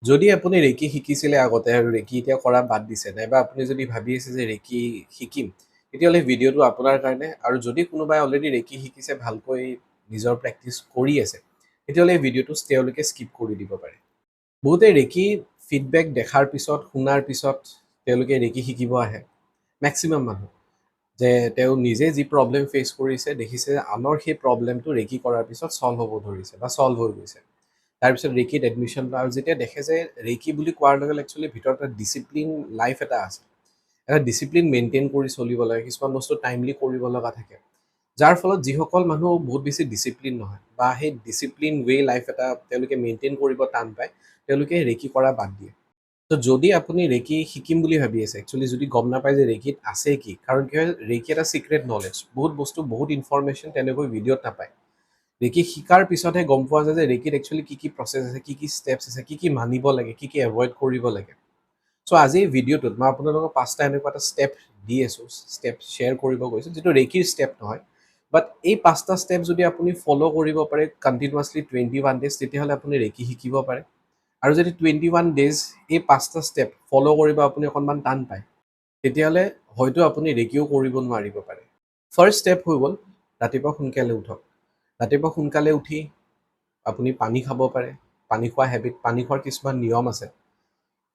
যদি আপুনি ৰেকি শিকিছিলে আগতে আৰু ৰেকি এতিয়া কৰা বাদ দিছে নাইবা আপুনি যদি ভাবি আছে যে ৰেকি শিকিম, তেতিয়াহ'লে ভিডিঅ'টো আপোনাৰ কাৰণে। আৰু যদি কোনোবাই অলৰেডি ৰেকি শিকিছে, ভালকৈ নিজৰ প্ৰেক্টিচ কৰি আছে, তেতিয়াহ'লে এই ভিডিঅ'টো তেওঁলোকে স্কিপ কৰি দিব পাৰে। বহুতে ৰেকি ফিডবেক দেখাৰ পিছত, শুনাৰ পিছত তেওঁলোকে ৰেকি শিকিব আহে। মেক্সিমাম মানুহ যে তেওঁ নিজে যি প্ৰব্লেম ফেচ কৰিছে, দেখিছে আনৰ সেই প্ৰব্লেমটো ৰেকি কৰাৰ পিছত ছল্ভ হ'ব ধৰিছে বা ছল্ভ হৈ গৈছে। তাৰপিছত ৰেকিত এডমিশ্যন লয় আৰু যেতিয়া দেখে যে ৰেকি বুলি কোৱাৰ লগে লগে একচুৱেলি ভিতৰত এটা ডিচিপ্লিন লাইফ এটা আছে, এটা ডিচিপ্লিন মেইনটেইন কৰি চলিব লাগে, কিছুমান বস্তু টাইমলি কৰিব লগা থাকে, যাৰ ফলত যিসকল মানুহ বহুত বেছি ডিচিপ্লিন নহয় বা সেই ডিচিপ্লিন লাইফ এটা তেওঁলোকে মেইনটেইন কৰিব টান পায়, তেওঁলোকে ৰেকি কৰা বাদ দিয়ে। তো যদি আপুনি ৰেকি শিকিম বুলি ভাবি আছে, একচুৱেলি যদি গম নাপায় যে ৰেকিত আছে কি, কাৰণ কি হয় ৰেকি এটা চিক্ৰেট নলেজ, বহুত বস্তু বহুত ইনফৰমেশ্যন তেনেকৈ ভিডিঅ'ত নাপায়। ৰেকি শিকাৰ পিছতহে গম পোৱা যায় যে ৰেকিত একচুৱেলি কি কি প্ৰচেছ আছে, কি কি ষ্টেপছ আছে, কি কি মানিব লাগে, কি কি এভইড কৰিব লাগে। চ' আজি এই ভিডিঅ'টোত মই আপোনালোকক 5টা এনেকুৱা এটা ষ্টেপ দি আছোঁ, ষ্টেপ শ্বেয়াৰ কৰিব গৈছোঁ, যিটো ৰেকিৰ ষ্টেপ নহয়। বাট এই 5টা ষ্টেপ যদি আপুনি ফ'ল' কৰিব পাৰে কণ্টিনিউৱাছলি 21 ডেজ, তেতিয়াহ'লে আপুনি ৰেকি শিকিব পাৰে। আৰু যদি 21 ডেজ এই 5টা ষ্টেপ ফ'ল' কৰিব আপুনি অকণমান টান পায়, তেতিয়াহ'লে হয়তো আপুনি ৰেকিও কৰিব নোৱাৰিব পাৰে। ফাৰ্ষ্ট ষ্টেপ হৈ গ'ল ৰাতিপুৱা সোনকালে উঠক। ৰাতিপুৱা সোনকালে উঠি আপুনি পানী খাব পাৰে। পানী খোৱা হেবিট, পানী খোৱাৰ কিছুমান নিয়ম আছে।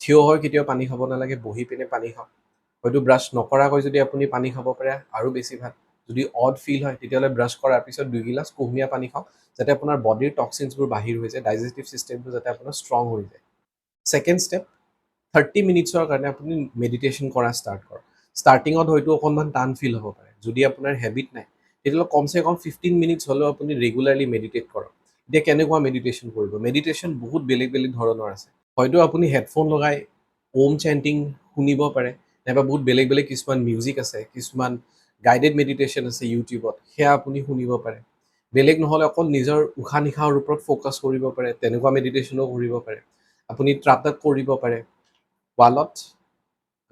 থিয় হৈ কেতিয়াও পানী খাব নালাগে, বহি পিনে পানী খাওক। হয়তো ব্ৰাছ নকৰাকৈ যদি আপুনি পানী খাব পাৰে আৰু বেছি ভাল। যদি অড ফিল হয়, তেতিয়াহ'লে ব্ৰাছ কৰাৰ পিছত 2 গিলাচ কুহুমীয়া পানী খাওক, যাতে আপোনাৰ বডিৰ টক্সিনছবোৰ বাহিৰ হৈ যায়, ডাইজেষ্টিভ ছিষ্টেমটো যাতে আপোনাৰ ষ্ট্ৰং হৈ যায়। ছেকেণ্ড ষ্টেপ, 30 মিনিটছৰ কাৰণে আপুনি মেডিটেশ্যন কৰা ষ্টাৰ্ট কৰক। ষ্টাৰ্টিঙত হয়তো অকণমান টান ফিল হ'ব পাৰে। যদি আপোনাৰ হেবিট নাই, তেতিয়াহ'লে কমচে কম 15 মিনিটছ হ'লেও আপুনি ৰেগুলাৰলি মেডিটেট কৰক। এতিয়া কেনেকুৱা মেডিটেশ্যন কৰিব? মেডিটেশ্যন বহুত বেলেগ বেলেগ ধৰণৰ আছে। হয়তো আপুনি হেডফোন লগাই ওম চেণ্টিং শুনিব পাৰে, নাইবা বহুত বেলেগ বেলেগ কিছুমান মিউজিক আছে, কিছুমান গাইডেড মেডিটেশ্যন আছে ইউটিউবত, সেয়া আপুনি শুনিব পাৰে। বেলেগ নহ'লে অকল নিজৰ উশাহ নিশাহৰ ওপৰত ফ'কাছ কৰিব পাৰে, তেনেকুৱা মেডিটেশ্যনো কৰিব পাৰে। আপুনি ত্ৰাটক কৰিব পাৰে, ৱালত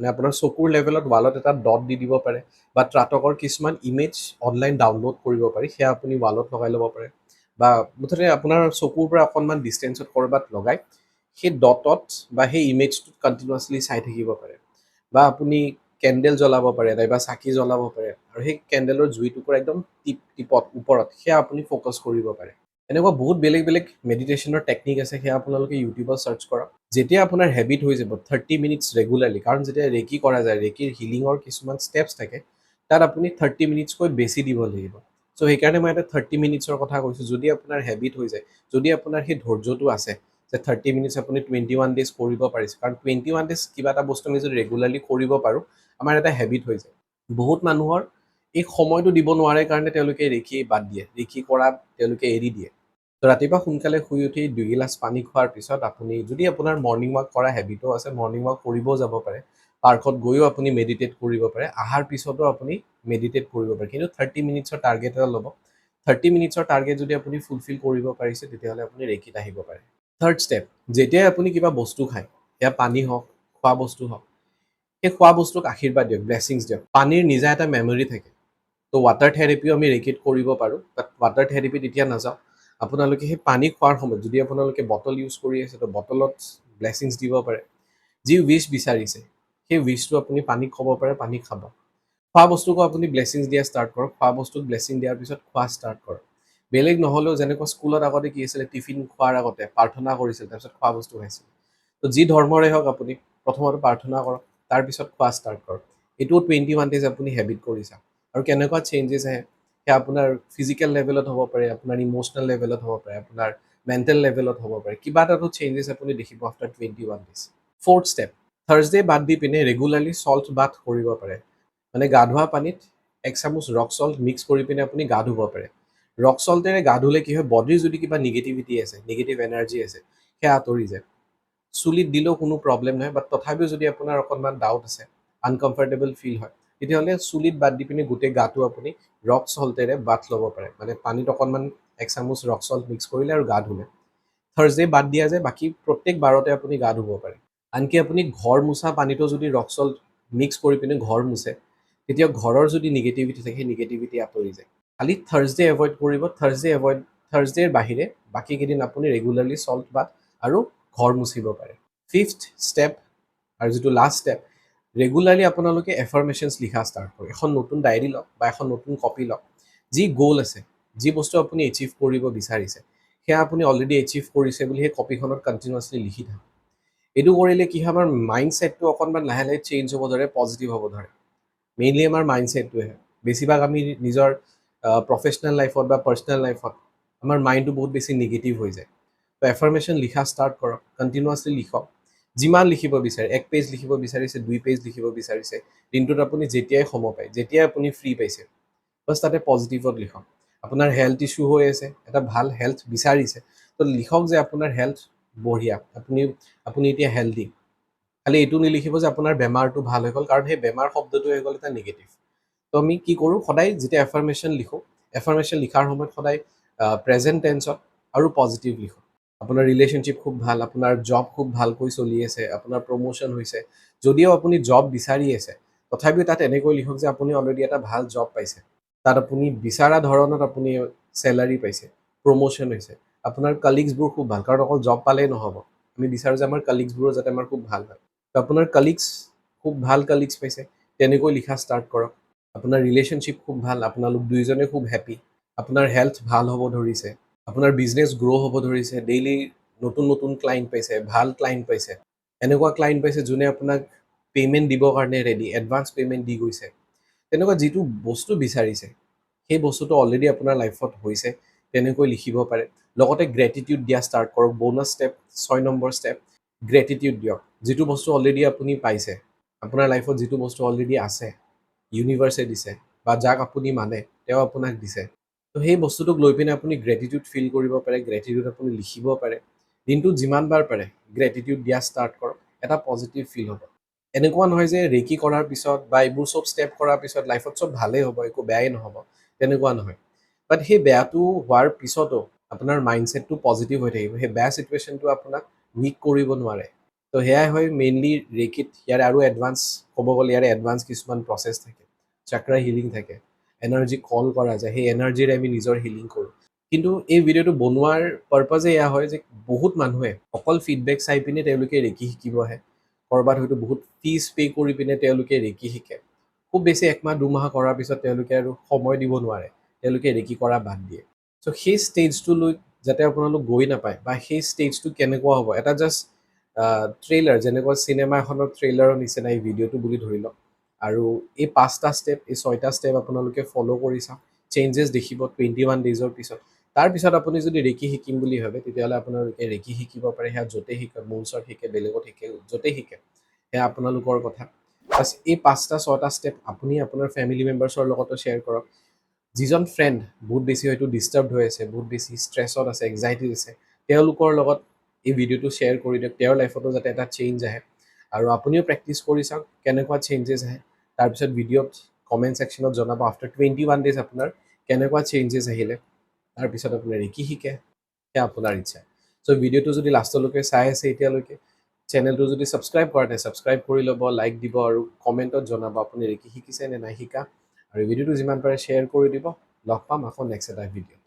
মানে আপোনাৰ চকুৰ লেভেলত ৱালত এটা ডট দি দিব পাৰে, বা ত্ৰাটকৰ কিছুমান ইমেজ অনলাইন ডাউনলোড কৰিব পাৰি, সেয়া আপুনি ৱালত লগাই ল'ব পাৰে, বা মুঠতে আপোনাৰ চকুৰ পৰা অকণমান ডিষ্টেঞ্চত ক'ৰবাত লগাই সেই ডটত বা সেই ইমেজটোত কণ্টিনিউৱাছলি চাই থাকিব পাৰে। বা আপুনি কেণ্ডেল জ্বলাব পাৰে, নাইবা চাকি জ্বলাব পাৰে, আৰু সেই কেণ্ডেলৰ জুইটুকুৰা একদম টিপত ওপৰত সেয়া আপুনি ফ'কাছ কৰিব পাৰে। এনেকুৱা বহুত বেলেগ বেলেগ মেডিটেশ্যনৰ টেকনিক আছে, সেয়া আপোনালোকে ইউটিউবত ছাৰ্চ কৰক। যেতিয়া আপোনাৰ হেবিট হৈ যাব 30 মিনিটছ ৰেগুলাৰলি, কাৰণ যেতিয়া ৰেকি কৰা যায়, ৰেকিৰ হিলিঙৰ কিছুমান ষ্টেপছ থাকে, তাত আপুনি 30 মিনিটছকৈ বেছি দিব লাগিব। চ' সেইকাৰণে মই এটা 30 মিনিটছৰ কথা কৈছোঁ। যদি আপোনাৰ হেবিট হৈ যায়, যদি আপোনাৰ সেই ধৈৰ্যটো আছে যে 30 মিনিটছ আপুনি 21 ডেজ কৰিব পাৰিছে, কাৰণ 21 ডেজ কিবা এটা বস্তু আমি যদি ৰেগুলাৰলি কৰিব পাৰোঁ, আমাৰ এটা হেবিট হৈ যায়। বহুত মানুহৰ এই সময়টো দিব নোৱাৰে কাৰণে তেওঁলোকে ৰেকি বাদ দিয়ে, ৰেকি কৰা তেওঁলোকে এৰি দিয়ে। তো ৰাতিপুৱা সোনকালে শুই উঠি 2 গিলাচ পানী খোৱাৰ পিছত আপুনি, যদি আপোনাৰ মৰ্ণিং ৱাক কৰা হেবিটো আছে, মৰ্ণিং ৱাক কৰিবও যাব পাৰে, পাৰ্কত গৈও আপুনি মেডিটেট কৰিব পাৰে, আহাৰ পিছতো আপুনি মেডিটেট কৰিব পাৰে, কিন্তু 30 মিনিটছৰ টাৰ্গেট এটা ল'ব। 30 মিনিটছৰ টাৰ্গেট যদি আপুনি ফুলফিল কৰিব পাৰিছে, তেতিয়াহ'লে আপুনি ৰেকিত আহিব পাৰে। থাৰ্ড ষ্টেপ, যেতিয়াই আপুনি কিবা বস্তু খায়, সেয়া পানী হওক, খোৱা বস্তু হওক, সেই খোৱা বস্তুক আশীৰ্বাদ দিয়ক, ব্লেছিংছ দিয়ক। পানীৰ নিজা এটা মেমৰি থাকে। তো ৱাটাৰ থেৰাপিও আমি ৰেকিত কৰিব পাৰোঁ, বাট ৱাটাৰ থেৰাপিত এতিয়া নাযাওঁ। আপোনালোকে সেই পানী খোৱাৰ সময়ত যদি আপোনালোকে বটল ইউজ কৰি আছে, তো বটলত ব্লেছিংছ দিব পাৰে। যি উইচ বিচাৰিছে, সেই উইচটো আপুনি পানীক ক'ব পাৰে, পানী খাব। খোৱা বস্তুকো আপুনি ব্লেছিংছ দিয়া ষ্টাৰ্ট কৰক, খোৱা বস্তুক ব্লেছিং দিয়াৰ পিছত খোৱা ষ্টাৰ্ট কৰক। বেলেগ নহ'লেও যেনেকুৱা স্কুলত আগতে কি আছিলে, টিফিন খোৱাৰ আগতে প্ৰাৰ্থনা কৰিছিল, তাৰপিছত খোৱা বস্তু খাইছিল। তো যি ধৰ্মৰে হওক, আপুনি প্ৰথমতে প্ৰাৰ্থনা কৰক, তাৰপিছত খোৱা ষ্টাৰ্ট কৰক। এইটোও 21 ডেজ আপুনি হেবিট কৰি চাওক, আৰু কেনেকুৱা চেঞ্জেছ আহে। সেয়া আপোনাৰ ফিজিকেল লেভেলত হ'ব পাৰে, আপোনাৰ ইম'চনেল লেভেলত হ'ব পাৰে, আপোনাৰ মেণ্টেল লেভেলত হ'ব পাৰে, কিবা এটাতো চেঞ্জেছ আপুনি দেখিব after 21 days. Fourth step, Thursday বাদ দি পিনে ৰেগুলাৰলি চল্ট বাথ কৰিব পাৰে। মানে গা ধোৱা পানীত 1 চামুচ ৰক চল্ট মিক্স কৰি পিনে আপুনি গা ধুব পাৰে। ৰক চল্টেৰে গা ধুলে কি হয়, বডিৰ যদি কিবা নিগেটিভিটি আছে, নিগেটিভ এনাৰ্জি আছে, সেয়া আঁতৰি যায়। চুলিত দিলেও কোনো প্ৰব্লেম নহয়, বাট তথাপিও যদি আপোনাৰ অকণমান ডাউট আছে, আনকমফৰ্টেবল ফিল হয়, তেতিয়াহ'লে চুলিত বাদ দি পিনে গোটেই গাটো আপুনি ৰক চল্টেৰে বাথ ল'ব পাৰে। মানে পানীত অকণমান 1 চামুচ ৰক চল্ট মিক্স কৰিলে আৰু গা ধুলে। থাৰ্ছডে বাদ দিয়া যায়, বাকী প্ৰত্যেক বাৰতে আপুনি গা ধুব পাৰে। আনকি আপুনি ঘৰ মোচা পানীতো যদি ৰক চল্ট মিক্স কৰি পিনে ঘৰ মোচে, তেতিয়া ঘৰৰ যদি নিগেটিভিটি থাকে, সেই নিগেটিভিটি আঁতৰি যায়। খালি থাৰ্ছডে এভইড কৰিব। থাৰ্ছডেৰ বাহিৰে বাকী কেইদিন আপুনি ৰেগুলাৰলি চল্ট বাথ আৰু ঘৰ মুচিব পাৰে। ফিফথ ষ্টেপ আৰু যিটো লাষ্ট ষ্টেপ, ৰেগুলাৰলি আপোনালোকে এফাৰ্মেশ্যনছ লিখা ষ্টাৰ্ট কৰক। এখন নতুন ডায়েৰী লওক বা এখন নতুন কপি লওক। যি গ'ল আছে, যি বস্তু আপুনি এচিভ কৰিব বিচাৰিছে, সেয়া আপুনি অলৰেডি এচিভ কৰিছে বুলি সেই কপিখনত কণ্টিনিউৱাছলি লিখি থাকক। এইটো কৰিলে কি হয়, আমাৰ মাইণ্ড ছেটটো অকণমান লাহে লাহে চেঞ্জ হ'ব ধৰে, পজিটিভ হ'ব ধৰে। মেইনলি আমাৰ মাইণ্ড ছেটটোৱে। বেছিভাগ আমি নিজৰ প্ৰফেচনেল লাইফত বা পাৰ্চনেল লাইফত আমাৰ মাইণ্ডটো বহুত বেছি নিগেটিভ হৈ যায়। তো এফাৰ্মেশ্যন লিখা ষ্টাৰ্ট কৰক, কণ্টিনিউৱাছলি লিখক। যিমান লিখিব বিচাৰে, 1 পেজ লিখিব বিচাৰিছে, 2 পেজ লিখিব বিচাৰিছে, দিনটোত আপুনি যেতিয়াই সময় পায়, যেতিয়াই আপুনি ফ্ৰী পাইছে, বাছ তাতে পজিটিভত লিখক। আপোনাৰ হেল্থ ইছ্যু হৈ আছে, এটা ভাল হেল্থ বিচাৰিছে, তো লিখক যে আপোনাৰ হেল্থ বঢ়িয়া, আপুনি এতিয়া হেল্ডি। খালি এইটো নিলিখিব যে আপোনাৰ বেমাৰটো ভাল হৈ গ'ল, কাৰণ সেই বেমাৰ শব্দটো হৈ গ'ল এটা নিগেটিভ। তো আমি কি কৰোঁ, সদায় যেতিয়া এফাৰ্মেশ্যন লিখোঁ, এফাৰ্মেশ্যন লিখাৰ সময়ত সদায় প্ৰেজেণ্ট টেন্সত আৰু পজিটিভ লিখোঁ। আপোনাৰ ৰিলেশ্যনশ্বিপ খুব ভাল, আপোনাৰ জব খুব ভালকৈ চলি আছে, আপোনাৰ প্ৰমোশ্যন হৈছে। যদিও আপুনি জব বিচাৰি আছে, তথাপিও তাত এনেকৈ লিখক যে আপুনি অলৰেডি এটা ভাল জব পাইছে, তাত আপুনি বিচৰা ধৰণত আপুনি চেলাৰী পাইছে, প্ৰমোশ্যন হৈছে, আপোনাৰ কালিগছবোৰ খুব ভাল, কাৰণ অকল জব পালেই নহ'ব, আমি বিচাৰোঁ যে আমাৰ কালিগছবোৰো যাতে আমাৰ খুব ভাল হয়। তো আপোনাৰ কালিগছ খুব ভাল কালিগছ পাইছে, তেনেকৈ লিখা ষ্টাৰ্ট কৰক। আপোনাৰ ৰিলেশ্যনশ্বিপ খুব ভাল, আপোনালোক দুয়োজনে খুব হেপ্পী, আপোনাৰ হেল্থ ভাল হ'ব ধৰিছে, আপোনাৰ বিজনেছ গ্ৰ' হ'ব ধৰিছে, ডেইলি নতুন নতুন ক্লাইণ্ট পাইছে, ভাল ক্লাইণ্ট পাইছে, এনেকুৱা ক্লাইণ্ট পাইছে যোনে আপোনাক পে'মেণ্ট দিবৰ কাৰণে ৰেডি, এডভান্স পে'মেণ্ট দি গৈছে। তেনেকুৱা যিটো বস্তু বিচাৰিছে, সেই বস্তুটো অলৰেডি আপোনাৰ লাইফত হৈছে, তেনেকৈ লিখিব পাৰে। লগতে গ্ৰেটিটিউড দিয়া ষ্টাৰ্ট কৰক। Bonus step, 6 number step, gratitude দিয়ক। যিটো বস্তু অলৰেডি আপুনি পাইছে, আপোনাৰ লাইফত যিটো বস্তু অলৰেডি আছে, ইউনিভাৰ্ছে দিছে বা যাক আপুনি মানে তেওঁ আপোনাক দিছে, তো সেই বস্তুটোক লৈ পিনে আপুনি গ্ৰেটিটিউড ফিল কৰিব পাৰে, গ্ৰেটিটিউড আপুনি লিখিব পাৰে। দিনটোত যিমানবাৰ পাৰে গ্ৰেটিটিউড দিয়া ষ্টাৰ্ট কৰক, এটা পজিটিভ ফিল হ'ব। এনেকুৱা নহয় যে ৰেকি কৰাৰ পিছত বা এইবোৰ চব ষ্টেপ কৰাৰ পিছত লাইফত চব ভালেই হ'ব, একো বেয়াই নহ'ব, তেনেকুৱা নহয়। বাট সেই বেয়াটো হোৱাৰ পিছতো আপোনাৰ মাইণ্ডছেটটো পজিটিভ হৈ থাকিব, সেই বেয়া চিটুৱেশ্যনটো আপোনাক উইক কৰিব নোৱাৰে। তো সেয়াই হয় মেইনলি ৰেকিত। ইয়াৰে আৰু এডভান্স ক'ব গ'লে ইয়াৰে এডভান্স কিছুমান প্ৰচেছ থাকে, চাক্ৰা হিলিং থাকে, এনাৰ্জি কল কৰা যায়, সেই এনাৰ্জিৰে আমি নিজৰ হিলিং কৰোঁ। কিন্তু এই ভিডিঅ'টো বনোৱাৰ পাৰ্পাজে এয়া হয় যে বহুত মানুহে অকল ফিডবেক চাই পিনে তেওঁলোকে ৰেকি শিকিব আহে, ক'ৰবাত হয়তো বহুত ফিজ পে' কৰি পিনে তেওঁলোকে ৰেকি শিকে। খুব বেছি 1 মাহ 2 মাহ কৰাৰ পিছত তেওঁলোকে আৰু সময় দিব নোৱাৰে, তেওঁলোকে ৰেকি কৰা বাদ দিয়ে। চ' সেই ষ্টেজটোলৈ যাতে আপোনালোক গৈ নাপায়, বা সেই ষ্টেজটো কেনেকুৱা হ'ব, এটা জাষ্ট ট্ৰেইলাৰ, যেনেকুৱা চিনেমা এখনৰ ট্ৰেইলাৰৰ নিচিনা এই ভিডিঅ'টো বুলি ধৰি লওক। আৰু এই 5টা ষ্টেপ, এই 6টা ষ্টেপ আপোনালোকে ফ'ল' কৰি চাওক, চেঞ্জেছ দেখিব 21 ডেইজৰ পিছত। তাৰপিছত আপুনি যদি ৰেকি শিকিম বুলি ভাবে, তেতিয়াহ'লে আপোনালোকে ৰেকি শিকিব পাৰে। সেয়া য'তে শিকে, মোৰ ওচৰত শিকে, বেলেগত শিকে, য'তে শিকে, সেয়া আপোনালোকৰ কথা। বাছ এই 5টা 6টা ষ্টেপ আপুনি আপোনাৰ ফেমিলি মেম্বাৰ্ছৰ লগতো শ্বেয়াৰ কৰক। যিজন ফ্ৰেণ্ড বহুত বেছি হয়তো ডিষ্টাৰ্বড হৈ আছে, বহুত বেছি ষ্ট্ৰেছত আছে, এংজাইটিত আছে, তেওঁলোকৰ লগত এই ভিডিঅ'টো শ্বেয়াৰ কৰি দিয়ক, তেওঁৰ লাইফতো যাতে এটা চেঞ্জ আহে। আৰু আপুনিও প্ৰেক্টিচ কৰি চাওক কেনেকুৱা চেঞ্জেছ আহে। তাৰপিছত ভিডিঅ'ত কমেণ্ট ছেকশ্যনত জনাব আফটাৰ 21 ডেইজ আপোনাৰ কেনেকুৱা চেঞ্জেছ আহিলে। তাৰপিছত আপোনাৰ ৰেকি শিকে, সেয়া আপোনাৰ ইচ্ছা। চ' ভিডিঅ'টো যদি লাষ্টলৈকে চাই আছে এতিয়ালৈকে, চেনেলটো যদি ছাবস্ক্ৰাইব কৰা নাই, ছাবস্ক্ৰাইব কৰি ল'ব, লাইক দিব আৰু কমেণ্টত জনাব আপুনি ৰেকি শিকিছে নে নাই শিকা। আৰু ভিডিঅ'টো যিমান পাৰে শ্বেয়াৰ কৰি দিব। লগ পাম আকৌ নেক্সট এটা ভিডিঅ'ত।